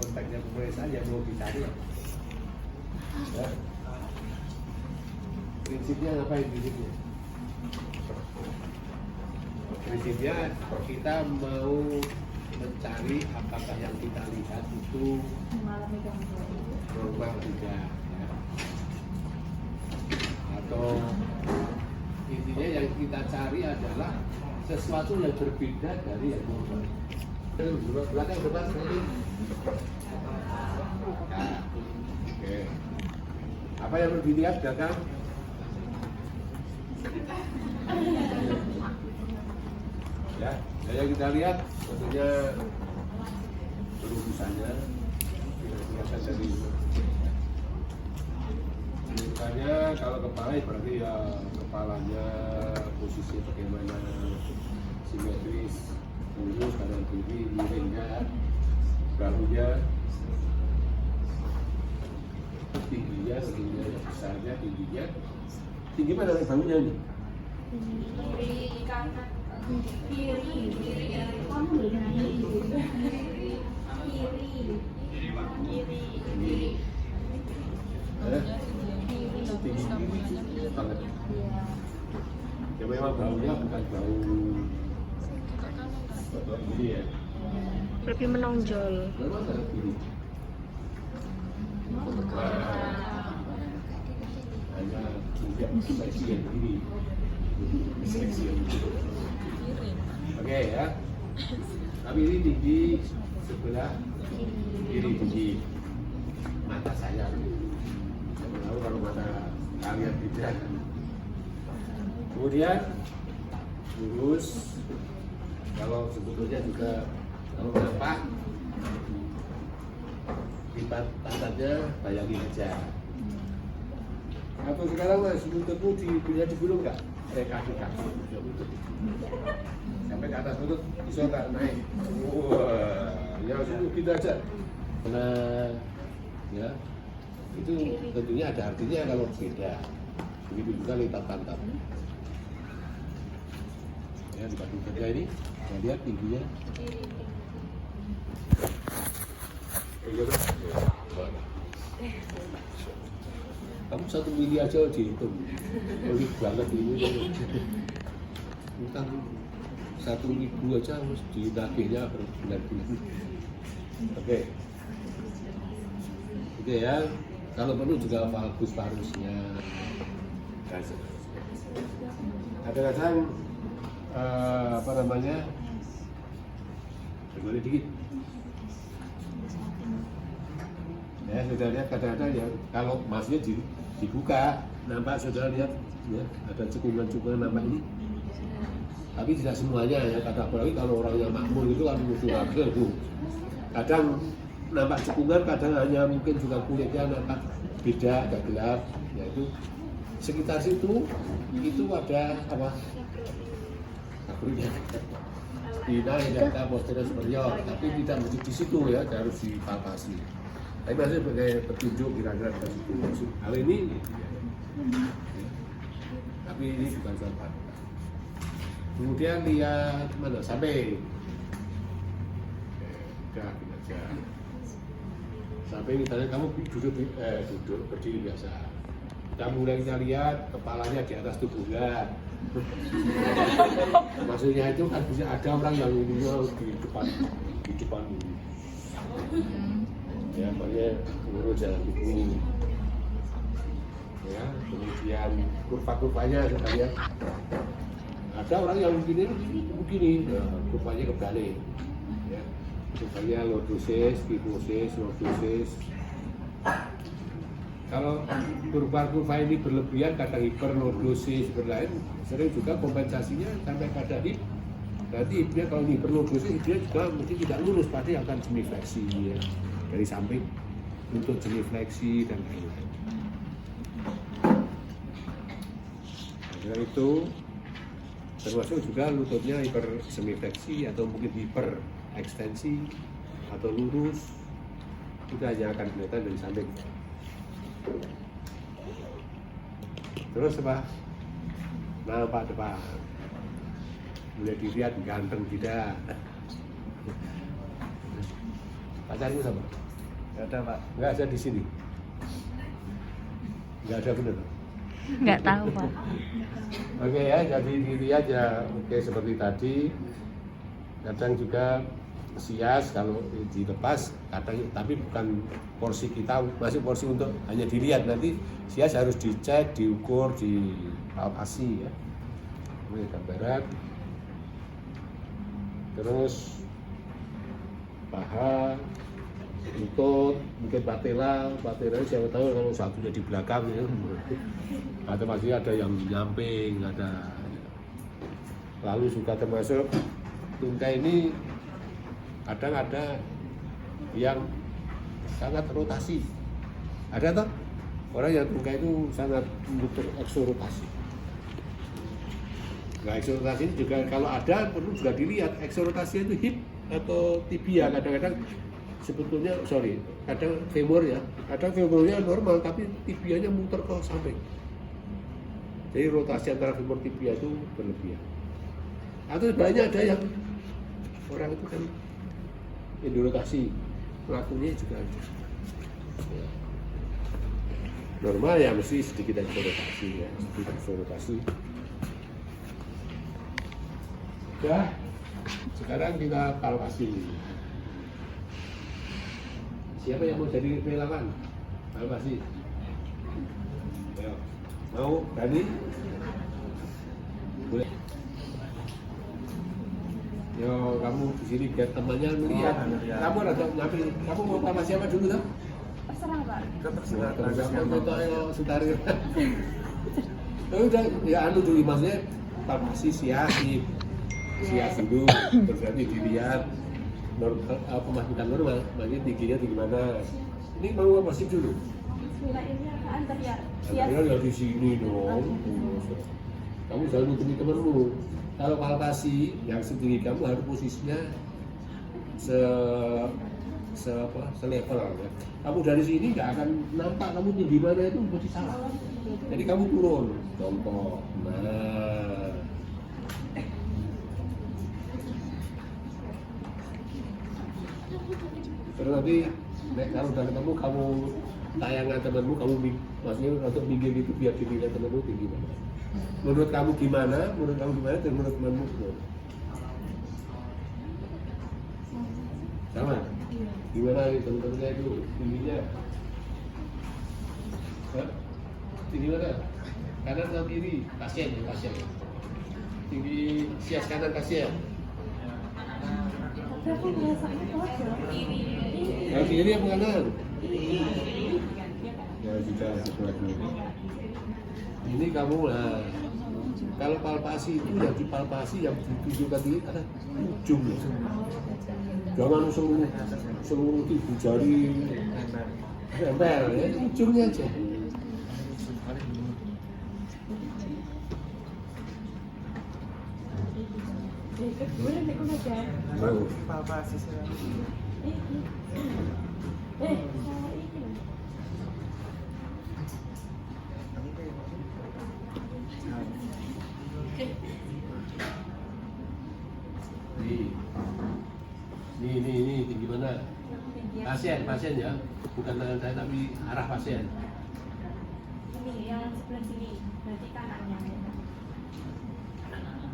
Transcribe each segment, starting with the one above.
konteksnya pemeriksaan yang mau dicari ya. Prinsipnya ngapain prinsipnya? Prinsipnya kita mau mencari apakah yang kita lihat itu normal tidak ya. Atau intinya yang kita cari adalah sesuatu yang berbeda dari yang normal. Belakang depan sekali. Nah, oke. Apa yang perlu dilihat belakang? Ya, yang kita lihat tentunya pelurusannya kelihatan dari misalnya kalau kepala berarti ya kepalanya posisi bagaimana, simetris, lurus kanan kiri, miringnya, bahunya, tingginya, besarnya, tingginya, tinggi mana bahunya ini? Kiri kanan, kiri tinggi banget. Ya memang baunya bukan bau ini ya. Lebih menonjol. Memang ada ini. Hanya tidak seksi yang ini. Seksi yang ini. Oke ya. Tapi ini tinggi sebelah kiri tinggi mata saya. Saya tahu kalau mata kalian tidak. Kemudian lurus. Kalau sebetulnya juga kalau nampak lipat pantatnya bayangin aja. Atau sekarang mas lututmu bisa digulung nggak? Kaki-kaki sampai ke atas lutut bisa nggak naik? Wah, ya sudah gitu aja. Nah, ya itu tentunya ada artinya kalau beda. Begitu juga lipat pantat. Ya lipat pantatnya ini, saya lihat tingginya. Kamu 1 mili aja dihitung, pelit banget ini. Tentang 1.000 aja harus dinagihnya berbulan-bulan. Oke ya. Kalau perlu juga valgus parusnya. Kadang-kadang apa namanya? Boleh dikit. Ya, sudah lihat kadang-kadang ya kalau masnya dibuka, nampak sudah lihat ya ada cekungan-cekungan nampak ini. Tapi tidak semuanya ya, kadang apalagi kalau orang yang makmur itu kan butuh agak tuh. Kadang nampak cekungan, kadang hanya mungkin juga kulitnya nampak beda, agak gelap. Yaitu sekitar situ itu ada apa? Akhirnya Dina data posterior superior, tapi tidak mesti di situ ya, harus dipalpasi. Tapi masih sebagai petunjuk kira-kira ke situ. Hal ini, ya. Tapi ini bukan soal. Kemudian lihat mana sampai, udah aja. Sampai misalnya kamu duduk berdiri biasa. Kita mulai kita lihat kepalanya di atas tubuhnya. Maksudnya itu kan bisa ada orang yang ininya di depan ini. Ya, makanya urut jalan tubuh. Ya, kemudian kurva-kurvanya kita lihat. Ada orang yang begini, kurvanya kebalik. Ya, kurvanya lordosis, kyphosis, lordosis. Kalau kurva ini berlebihan, kadang hiperlordosis berlain, sering juga kompensasinya sampai pada hip. Berarti hipnya kalau ini hiperlordosis, dia juga mungkin tidak lurus, pasti akan genufleksi ya. Dari samping untuk genufleksi dan lain-lain. Nah, itu termasuk juga lututnya hipersemifleksi atau mungkin hiperekstensi atau lurus, itu hanya akan kelihatan dari samping. Terus apa? Nampak depan, mulai dilihat ganteng tidak? Pacarmu siapa? Nggak ada Pak. Nggak ada di sini. Nggak ada bener. Nggak tahu, Pak. Oke ya, jadi diri aja. Oke, seperti tadi. Kadang juga sias kalau dilepas, kadang tapi bukan porsi kita, masih porsi untuk hanya dilihat. Nanti sias harus dicek, diukur, dipalpasi ya. Ini gambaran. Terus paha, lutut, mungkin patella siapa tahu kalau satunya di belakang ya. Atau masih ada yang nyamping, ada. Lalu juga termasuk tungkai ini kadang ada yang sangat rotasi. Ada toh? Orang yang tungkai itu sangat butuh eksorotasi. Nah, eksorotasi ini juga kalau ada perlu juga dilihat eksorotasi itu hip atau tibia. Kadang-kadang sebetulnya kadang femur ya, kadang femurnya normal tapi tibianya muter ke samping. Jadi rotasi antara femur tibia itu berlebihan. Atau banyak ada yang orang itu kan endorotasi, pelakunya juga ada. Normal ya mesti sedikit eksorotasi ya, sedikit eksorotasi. Sudah, sekarang kita palpasi. Siapa yang mau jadi relawan? Palpasi. Ya. Mau? Berani? Boleh. Yo, kamu di sini biar temannya melihat. Kamu ada ngambil. Kamu mau palpasi apa dulu toh? Terserah Pak. Terus foto yo sutari. Udah, ya anu dulu maksudnya palpasi sias dulu, terus nanti dilihat pemasukan normal, maksudnya tingginya tinggi mana. Ini mau palpasi dulu. Bismillah ini antar ya. Ya di sini dong. Kamu jangan nutupi temanmu. Kalau palpasi yang setinggi kamu harus posisinya selevel ya. Kamu dari sini nggak akan nampak kamu tinggi mana itu pasti salah. Jadi kamu turun, contoh. Nah, terus nanti kalau udah ketemu kamu tayangan temanmu, maksudnya untuk minggir gitu biar dilihat temanmu tinggi mana. Menurut kamu gimana? Dan menurut temanmu gimana? Sama? Gimana nih teman-temannya itu tingginya? Hah? Tinggi mana? Kanan atau kiri? Pasien. Tinggi sias kanan pasien. Tapi biasanya kiri. Yang kiri apa kanan? Ya sudah sebelah dulu. Ini kamu lah. Kalau palpasi itu yang dipalpasi yang ditunjukkan di ada ujungnya. Jangan seluruh ibu jari nempel ya, ujungnya aja. Mau. Palpasi saya. Ini tinggi mana? Pasien ya, bukan tangan saya tapi arah pasien. Ini yang sebelah sini, berarti kanannya.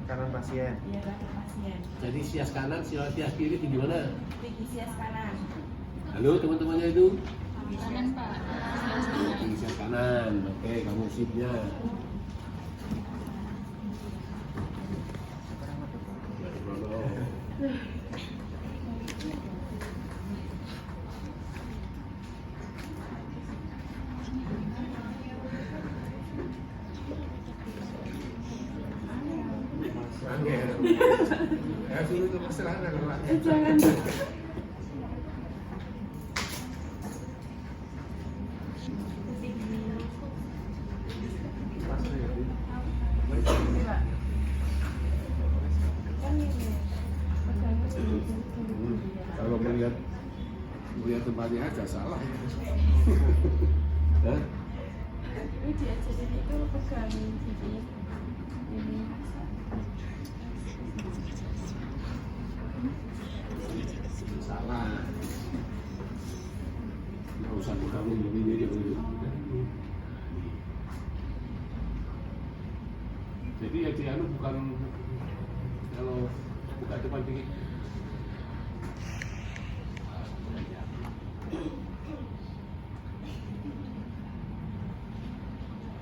Kanan pasien. Iya, kanan pasien. Jadi sias kanan, sias kiri tinggi mana? Tinggi sias kanan. Halo teman-temannya itu? Kanan Pak. Tinggi sias kanan, oke kamu sipnya. Ya suruh itu masalah kalau Jangan. Kalau melihat tempatnya aja salah. Hah? Ini diajarin itu pegang sini. Ini. Salah. depan dikit.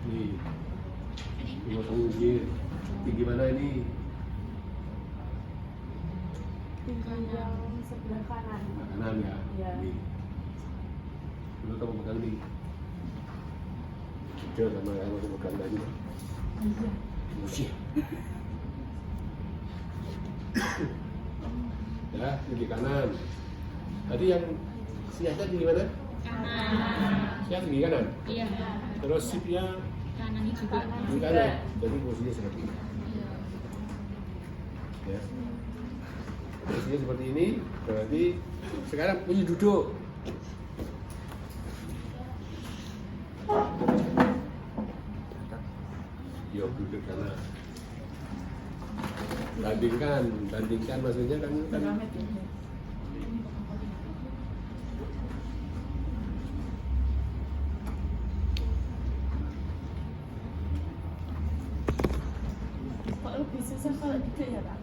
Nih, coba kamu tinggi mana ini? Tinggi yang sebelah kanan. Kanan ya. Iya. Nih. Coba kamu pegang nih. Coba sama kamu pegang tadi. Iya. Musik. Ya, tinggi kanan. Tadi yang siasnya tinggi mana? Kanan. Sias tinggi kanan. Iya. Terus sipnya Kanan juga. tinggi kanan. Jadi posisinya seperti ini. Ya. Posisinya seperti ini. Berarti sekarang posisi duduk. Yuk duduk sana. Bandingkan maksudnya kan Piramid ini. Kok lebih susah kalau duduk ya Pak?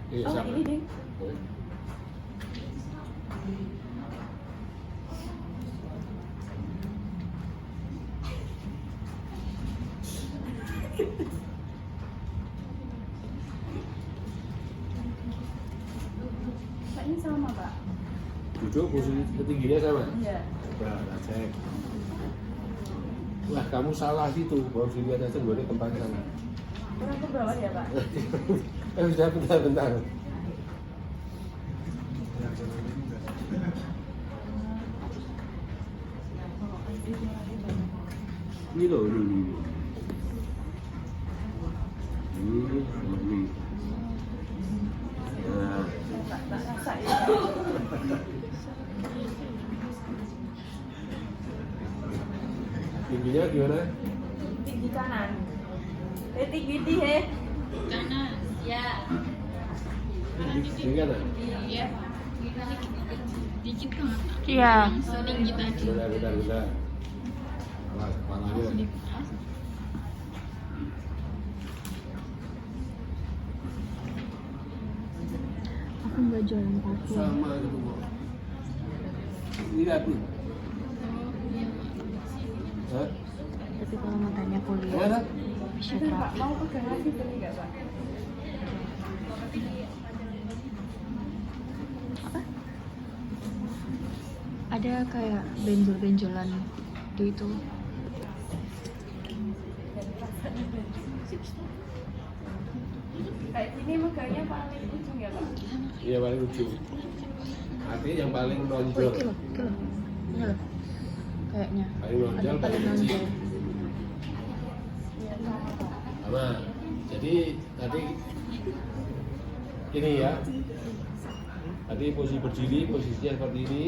Iya, Oh sama. ini ding. Pak ini sama Pak? Duduk posisi tingginya sama. Iya. Nah, cek. Wah, kamu salah situ. Baru dilihat aja gue tempatnya sana. Kurang ke bawah ya Pak? Sudah bentar. Ini loh, ini. Ini. Nah, Tak rasa ya. tingginya gimana? Tinggi kanan. Tinggi di he. Kanan. Ya. Tinggi kanan. Iya. Dikit banget. Iya. Setinggi tadi. Bentar. Awas, kepalanya. Aku nggak jualan paku. Sama gitu kok. Lihat nih. Hah? Tapi kalau matanya kuliah, Mana? bisa Pak, terapi. mau pegang lagi beli nggak Pak? Ada kayak benjol-benjolan itu. Kayak gini megangnya paling ujung ya Pak? Iya paling ujung. Artinya yang paling Oh, nonjol. itu loh. Ini loh. Kayaknya. Paling nonjol, Ada paling paling kecil. nonjol. Iya sama Pak. Sama. Jadi tadi ini ya. Tadi posisi berdiri, posisinya seperti ini.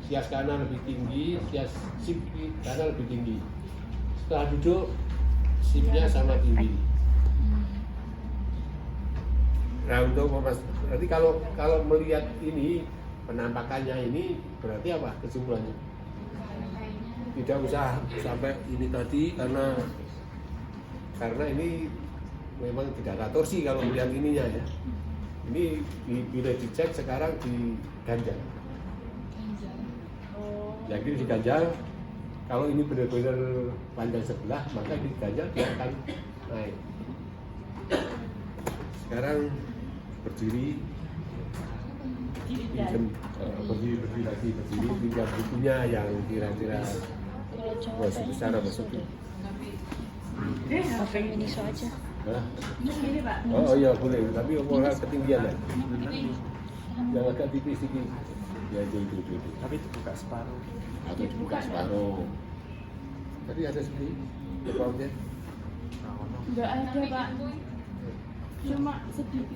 Sias kanan lebih tinggi, sias sip kanan lebih tinggi. Setelah duduk, sipnya sama tinggi. Nah untuk berarti kalau melihat ini penampakannya ini berarti apa kesimpulannya? Tidak usah sampai ini tadi karena ini memang tidak ada torsi kalau melihat ininya ya. Ini bila dicek sekarang diganjal. Jadi diganjal. Kalau ini benar-benar panjang sebelah maka diganjal dia akan naik. Sekarang berdiri, berdiri lagi, tinggal bukunya yang kira-kira secara masuk. Pakai miniso aja. Ini Pak. Oh iya boleh, tapi orang ketinggian ya. Yang agak tipis sedikit. Ya itu. Tapi itu buka separuh. Atau dibuka separuh. Tadi ada sedikit depannya. Nggak ada Pak. Cuma sedikit.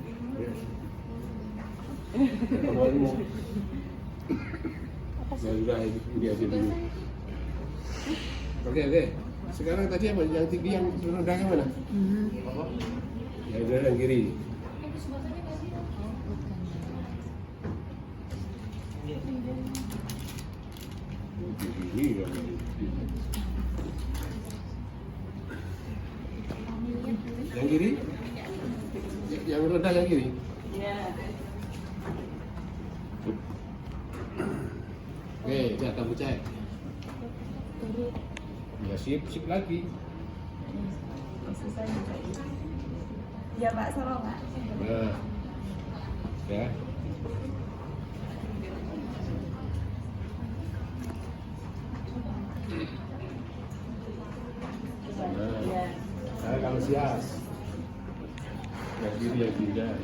Kamu ya sudah ini aja dulu. Oke. Sekarang tadi apa? Yang tinggi yang rendahnya mana? Ya udah yang kiri. Ini yang kiri? yang rendah yang kiri. Oke, ya kamu cek. Ya sip lagi. Ya Pak, salah Pak. Nah, ya. Nah, kalau sias, yang kiri yang tidak,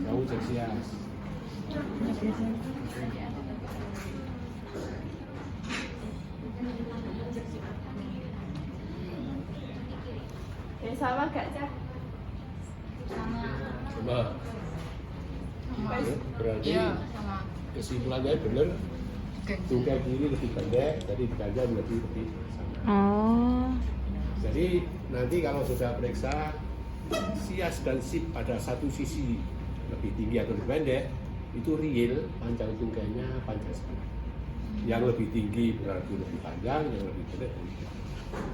kamu cek sias. Sama gak Cak? Sama. Berarti Iya, sama. kesimpulannya benar. Oke. Tungkai kiri lebih pendek, jadi dikancam lebih sama. Oh. Jadi nanti kalau sudah periksa sias dan sip pada satu sisi lebih tinggi atau lebih pendek, itu real panjang tungkainya panjang sekali. Yang lebih tinggi berarti lebih panjang, yang lebih pendek lebih pendek.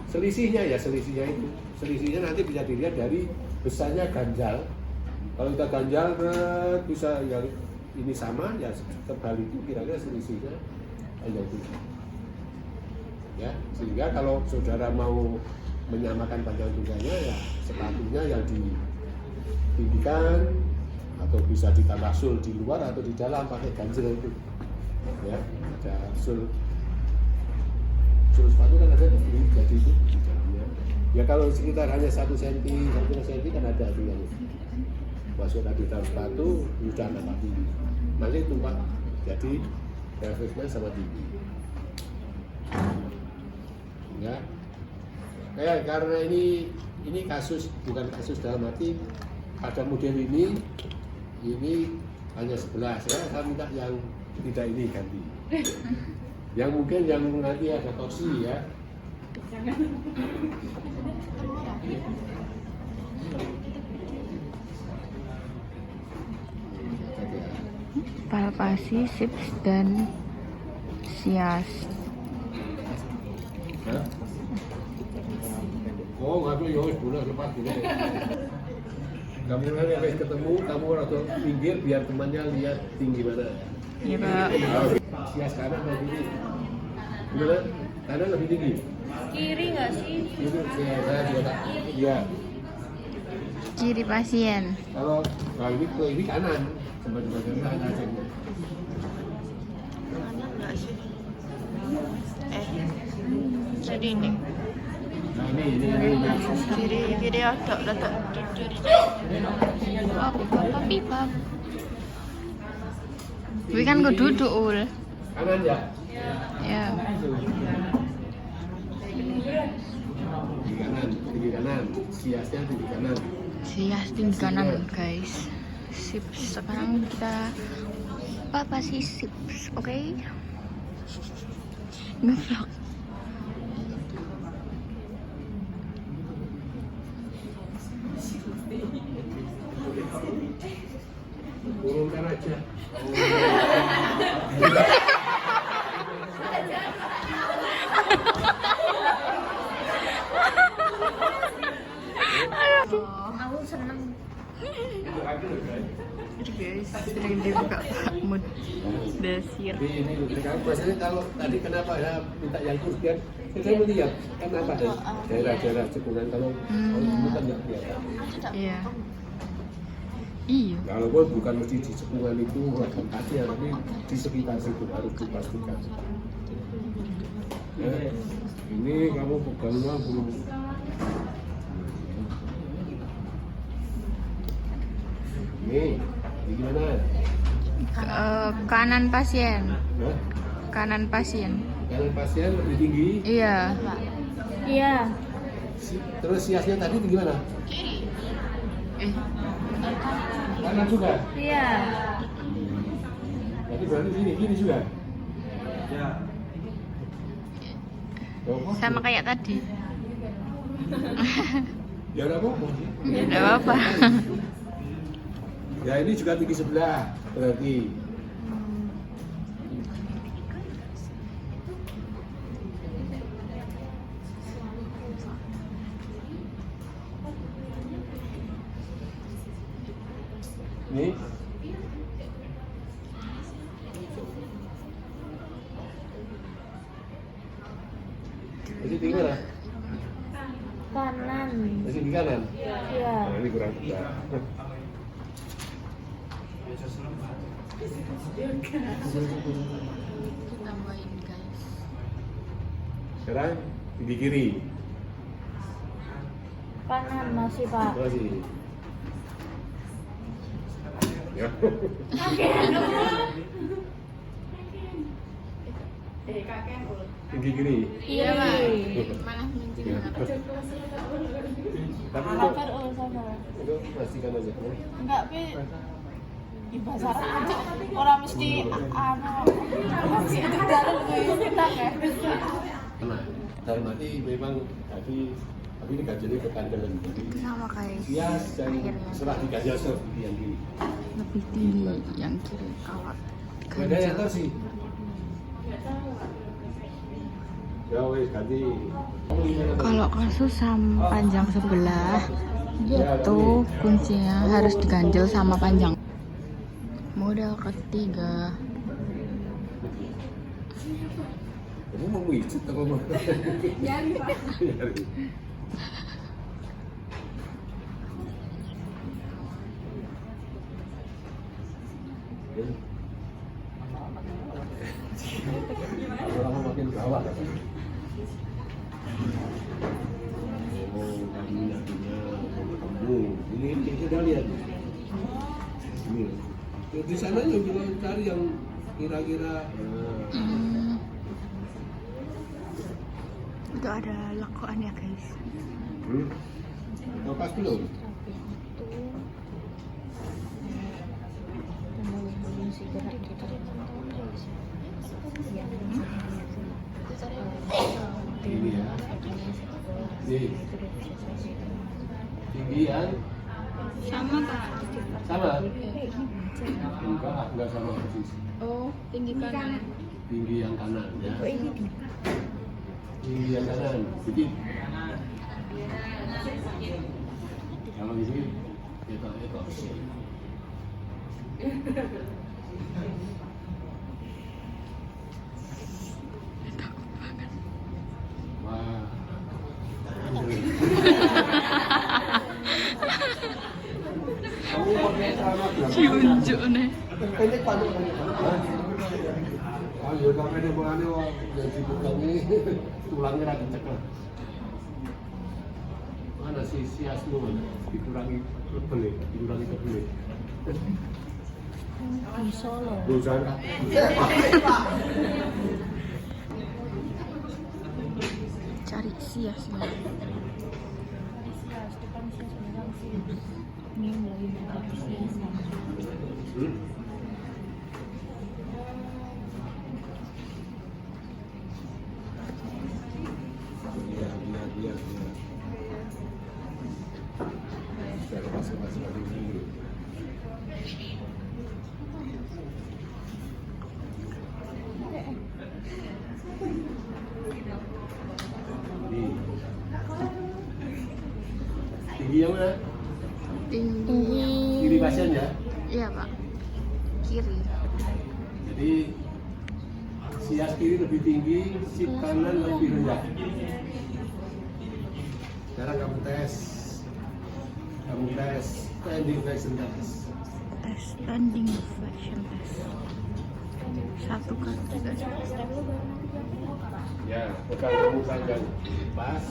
Selisihnya itu. Selisihnya nanti bisa dilihat dari besarnya ganjal. Kalau kita ganjal bisa yang ini sama, ya terbalik itu kira-kira selisihnya panjang tungkai. Ya, sehingga kalau saudara mau menyamakan panjang tungkainya, ya sepatunya yang ditinggikan atau bisa ditambah sul di luar atau di dalam pakai ganjel itu. Ya, ada sul sepatu kan ada di jadi itu di dalamnya. Ya kalau sekitar hanya 1 cm, 1 cm kan ada tuh yang masuk tadi dalam sepatu udah tambah tinggi. Nanti tumpak jadi referensinya sama tinggi. Ya. Karena ini kasus bukan kasus dalam arti pada model ini hanya 11 ya, saya minta yang tidak ini ganti. Yang mungkin yang nanti ada toksi ya. Palpasi, sips, dan sias. Hah? Oh, nggak perlu ya, boleh lepas boleh. Kamu nanti habis ketemu, kamu atau pinggir biar temannya lihat tinggi mana. Iya, Pak. Sias kanan atau kiri? Gimana? Kanan lebih tinggi? Kiri nggak sih? Itu saya juga tak. Iya. Ciri pasien. Kalau ini kanan, coba kanan aja. Jadi ini. Nah ini. Kiri ada. Pipa. Gue kan gue duduk ul. Kanan ya. Ya. Tinggi kanan. Siasnya tinggi kanan. Sias tinggi kanan guys. Sips. Sekarang kita palpasi sips, oke? Ngevlog. Turunkan aja. Aku seneng. Jadi guys, sering dibuka mood dasir. Jadi ini sekarang biasanya kalau tadi kenapa ya minta yang kurus biar saya melihat kenapa ya daerah-daerah cekungan kalau dulu kan nggak kelihatan. Iya. Iya. Walaupun bukan mesti di cekungan itu tempatnya, tapi di sekitar situ harus dipastikan. Ya, ini kamu pegangnya belum. Ini gimana? Kanan pasien. Nah, Kanan pasien. kanan pasien lebih tinggi. Iya. Iya. Terus siasnya tadi gimana? Eh, Kanan juga. Iya. Jadi berarti gini juga. Ya. Oh, sama kayak tadi. ya udah apa-apa. Ya enggak apa-apa. Ya ini juga tinggi sebelah berarti. Ini. Masih tinggi mana? Kanan. Masih di kanan? Iya. Nah, ini kurang tepat. Tambahin guys. Sekarang di kiri. Kanan masih Pak. Masih. Ya. Tinggi kiri. Iya Pak. Malah mincin. Ya. Tapi Sabar, oh sabar. itu pastikan aja. Enggak, Pi. Di pasar aja. Orang mesti mesti itu dalam kita kan. Nah, dalam arti memang tapi ini ganjalnya ke kandelan. Jadi Sama guys. hias dan setelah diganjal seperti yang kiri. Lebih tinggi yang kiri kalau Ada yang tahu sih. Ya wes ganti. Kalau kasus sama panjang sebelah itu kuncinya harus diganjel sama panjang. Model ketiga. Kamu mau wujud atau mau? Nyari Pak. Lama makin gawat. Oh, kamu yakinnya kamu. Ini udah lihat. Ini. Di sana juga cari yang kira-kira. Itu ada lakuan ya guys. Lepas belum? Ini ya. Nih. Tinggian Sama Pak. sama? Enggak sama persis. Oh, tinggi kanan. Tinggi yang kanan ya. Tinggi yang kanan. Sedikit. Kalau ini itu. Wah. Kamu pakai celana berapa? Diunjuk nih. Pendek Pak. Ah, ya sampai di bawahnya wah, jadi bukan ini tulangnya lagi cekel. Mana si siasmu dikurangi kebelit, Di Solo. Bukan. Cari sia-sia. Sias, depan sias belakang sias. Ini mulai buka sias. Iya. Saya lepas dulu. Tinggi yang mana? Tinggi. Kiri pasien ya. Iya Pak. Kiri. Jadi sias kiri lebih tinggi, sip kanan lebih rendah. Sekarang kamu tes standing fashion test. Tes standing fashion test. Satu kaki guys. Ya, pegang kamu panjang pas.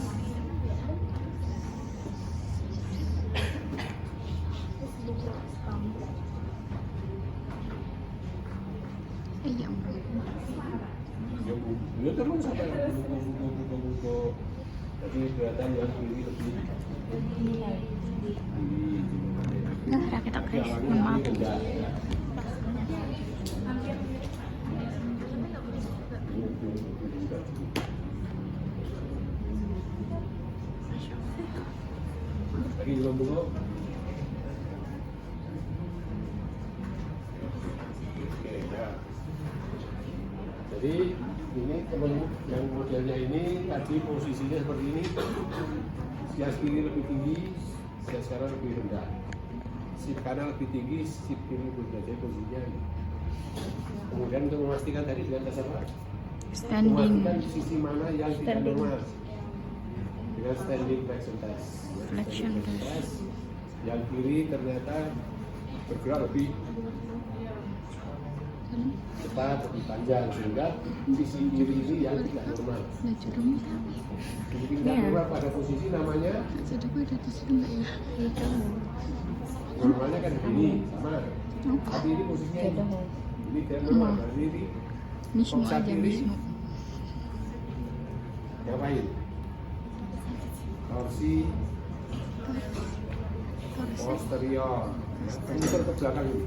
Iya. Ya terus sampai buku. Jadi kelihatan yang kiri lebih Nilai. Nah, kita guys, mohon maaf. Lagi belum dulu. Oke, ya. Jadi ini teman yang modelnya ini tadi posisinya seperti ini. Sias kiri lebih tinggi, sias kanan lebih rendah. sip kanan lebih tinggi, sip kiri berada posisinya. Kemudian untuk memastikan tadi dengan tes apa? Standing. Memastikan sisi mana yang tidak normal dengan standing flexion test. Flexion Standing test. Yang kiri ternyata bergerak lebih cepat, lebih panjang sehingga sisi kiri ini yang tidak normal. Sisi tidak normal pada posisi namanya normalnya kan begini sama, tapi ini posisinya ini tidak normal. Berarti ini Wisnu Omsa aja, kiri Wisnu. ngapain? Torsi posterior, muter ke belakang ini.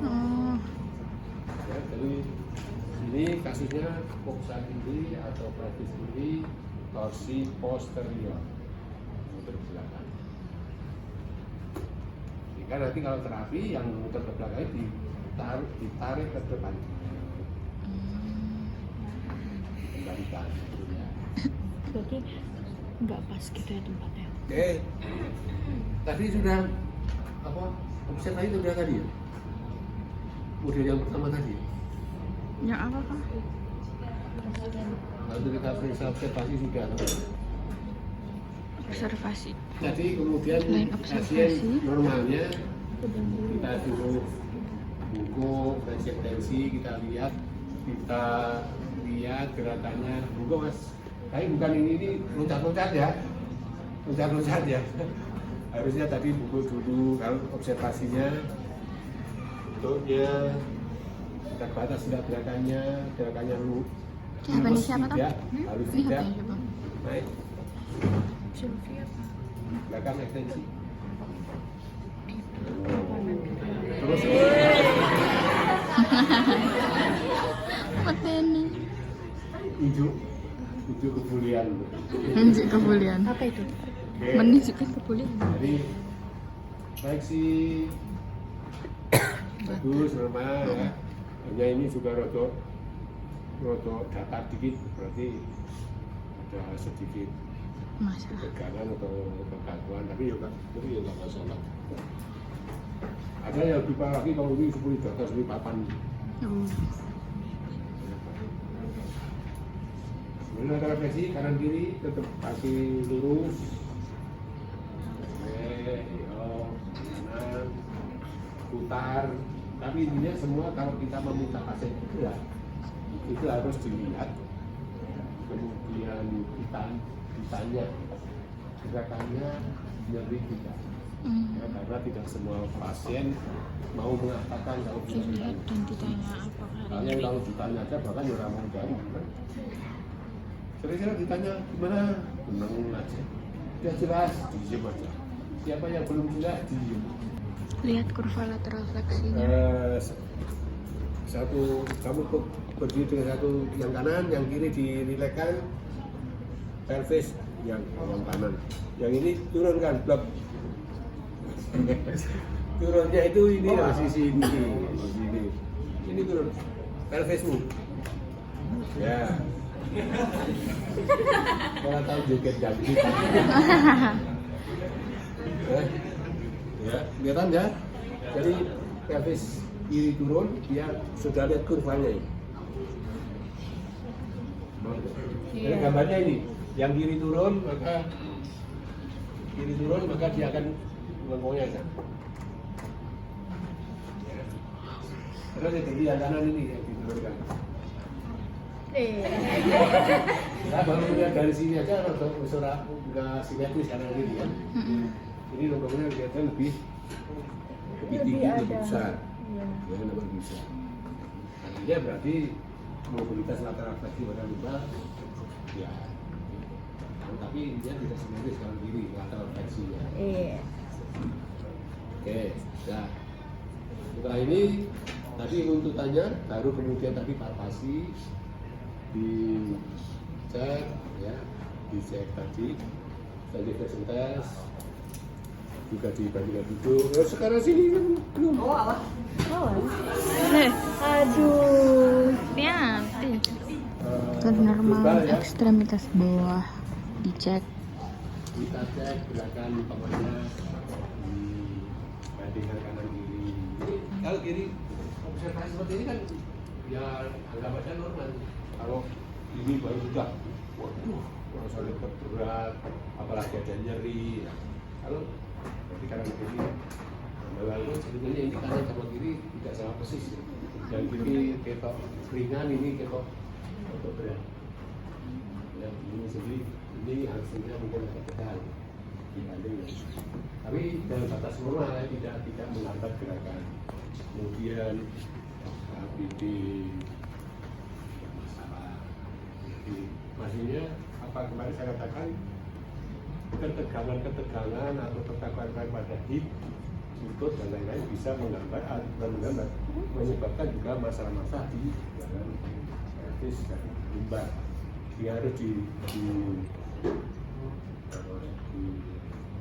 Oh, Ya, jadi ini kasusnya Omsa kiri atau pelvis kiri, torsi posterior, muter ke belakang. Jika nanti kalau terapi yang muter ke belakang ditarik ke depan. Kembalikan ya. berarti nggak pas gitu ya tempatnya. Oke. Tadi sudah apa? Observasi sudah tadi ya? Model yang pertama tadi. Ya apa Pak? Lalu kita periksa observasi sudah. Observasi. Jadi kemudian Selain pasien observasi, normalnya kita suruh bungkuk, tensi kita lihat gerakannya bungkuk mas. Tapi bukan ini loncat-loncat ya, loncat-loncat ya. Harusnya tadi bungkuk dulu. Kalau observasinya, bentuknya, kita batas tidak gerakannya lu. Ini siapa Tom? Harus Ini tidak. HP siapa? Naik, Sylvia apa? belakang ekstensi. Terus Mateni. unjuk kebulian. Menunjuk kebulian. Apa itu? Oke. Menunjukkan kebulian. Jadi baik sih bagus normal ya. Hanya ini juga rodok datar dikit, berarti ada sedikit Masalah. ketegangan atau kegangguan, tapi ya nggak masalah. Ada yang lebih parah lagi kalau ini 10 di atas 10 papan. Oh. Kemudian ada refleksi kanan kiri, tetap kaki lurus. Oke, kanan, putar. Tapi intinya semua kalau kita meminta pasien itu ya, itu harus dilihat. Kemudian ditanya gerakannya nyeri tidak. Ya, karena tidak semua pasien mau mengatakan kalau bisa Dilihat ditanya. dan ditanya apakah ada Soalnya nyeri. kalau ditanya aja bahkan ya orang mau jawab kan. Kira-kira ditanya gimana? Tenang aja. Sudah jelas, diem aja. Siapa yang belum jelas, diem. Lihat kurva lateral fleksinya. Satu, kamu berdiri dengan satu yang kanan, yang kiri dirilekkan, pelvis yang kanan. Yang ini turunkan, blok. Turunnya itu ini sisi ini. Ini turun, pelvismu. Ya. Kalau tahu joget dangdut. Ya, kelihatan ya. Jadi pelvis kiri turun, dia sudah lihat kurvanya ini. Jadi gambarnya ini, yang kiri turun maka dia akan melengkungnya kan. Terus yang kanan ini yang diturunkan. Nah, baru lihat dari sini aja kalau suara nggak simetris kanan kiri kan. Ini lubangnya kelihatan lebih tinggi, lebih besar. Ya, lebih besar. Artinya berarti mobilitas lateral fleksi pada lubang ya. Tapi dia tidak simetris kanan kiri lateral fleksinya. Oke, nah. Setelah ini tadi runtutannya baru kemudian tadi palpasi dicek ya, dicek tadi tes juga dibandingkan duduk. Sekarang sini kan belum. Aduh. Hati. Ke normal global ya. ekstremitas bawah dicek. Kita cek gerakan umpamanya dibandingkan Kalau kiri observasi seperti ini kan ya anggap aja normal. Kalau ini baru sudah, waduh, rasanya berat, apalagi ada nyeri. Kalau berarti kanan kiri, lalu sebetulnya ini kanan sama kiri tidak sama persis. Yang kiri ketok ringan, ini ketok berat. Ya, ini sendiri, ini hasilnya mungkin agak kecil dibanding. Tapi dalam batas normal ya, tidak menghambat gerakan. Kemudian HPD masalah. Jadi maksudnya apa kemarin saya katakan ketegangan atau ketakutan pada hip, lutut dan lain-lain bisa menghambat menyebabkan juga masalah-masalah di bagian pelvis dan lumbar. Dia harus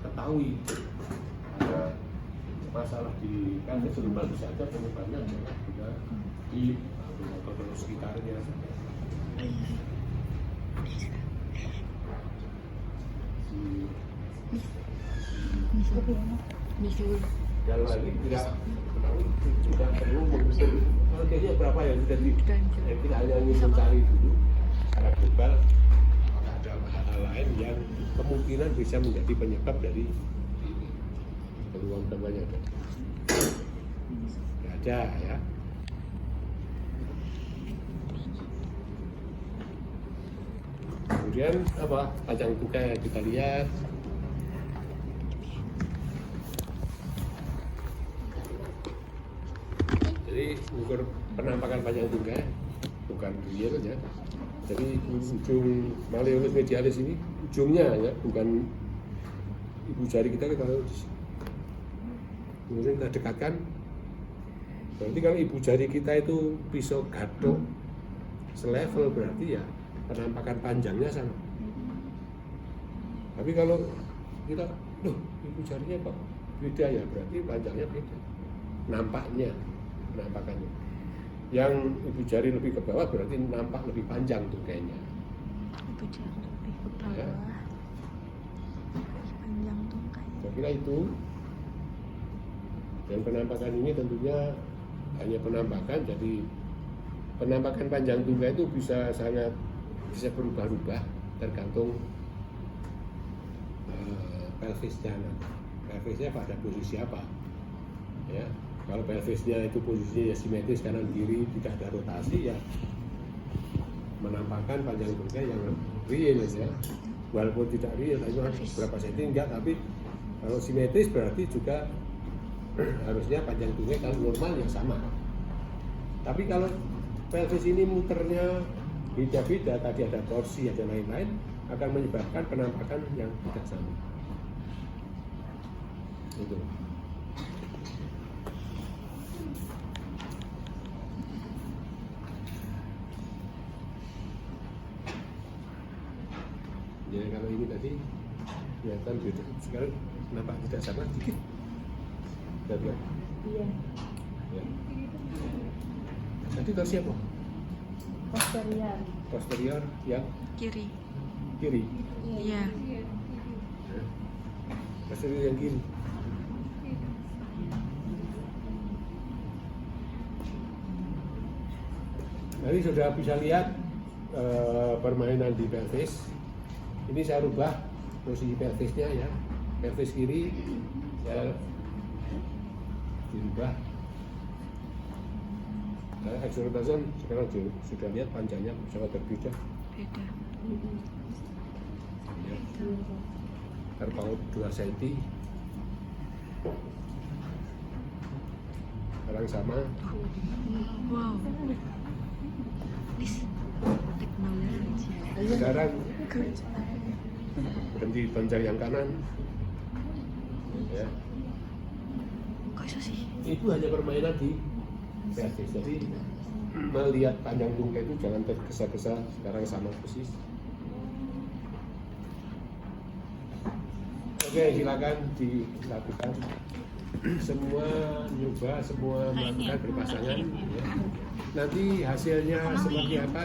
diketahui ada masalah di pelvis lumbar bisa saja penyebabnya adalah juga di atau sekitarnya. Kalau lagi tidak perlu mengusir harganya berapa ya sudah kita hanya ingin mencari dulu secara global apakah ada hal lain yang kemungkinan bisa menjadi penyebab dari peluang utamanya ada. Tidak ada ya. Kemudian apa panjang tungkai kita lihat. Jadi ukur penampakan panjang tungkai bukan real ya. Jadi ujung malleolus medialis ini ujungnya ya, bukan ibu jari kita taruh di sini. Kemudian kita dekatkan. Berarti kalau ibu jari kita itu pisau gadok selevel berarti ya penampakan panjangnya sama. Tapi kalau kita, loh ibu jarinya kok beda ya, berarti panjangnya beda. Nampaknya, penampakannya. Yang ibu jari lebih ke bawah berarti nampak lebih panjang tuh kayaknya. Ibu jari lebih ke bawah. Ya. Panjang tungkai. Saya kira itu. Dan penampakan ini tentunya hanya penampakan, jadi penampakan panjang tungkai itu bisa berubah-ubah tergantung pelvisnya. Pelvisnya pada posisi apa? Ya, kalau pelvisnya itu posisinya simetris kanan kiri tidak ada rotasi ya menampakkan panjang tungkai yang real ya. Walaupun tidak real, hanya berapa senti enggak, tapi kalau simetris berarti juga harusnya panjang tungkai kalau normal yang sama. Tapi kalau pelvis ini muternya beda-beda, tadi ada torsi, ada lain-lain, akan menyebabkan penampakan yang tidak sama. Itu. Jadi kalau ini tadi kelihatan beda, sekarang nampak tidak sama sedikit. Iya. Ya. Tadi torsi apa? Posterior yang Kiri. kiri. Iya. Posterior yang kiri. Jadi sudah bisa lihat permainan di pelvis. Ini saya rubah posisi pelvisnya ya. Pelvis kiri saya dirubah. Exorbitazon sekarang sudah lihat panjangnya sangat berbeda. Beda. Ya. Terpaut 2 cm. Sekarang sama. Wow. This teknologi. Sekarang berhenti panjang yang kanan. Ya. Kok iso sih? Itu hanya permainan di pelvis. Jadi melihat panjang tungkai itu jangan tergesa-gesa, sekarang sama persis. Oke, silakan dilakukan. Semua nyoba, semua melakukan berpasangan. Ya. Nanti hasilnya seperti apa?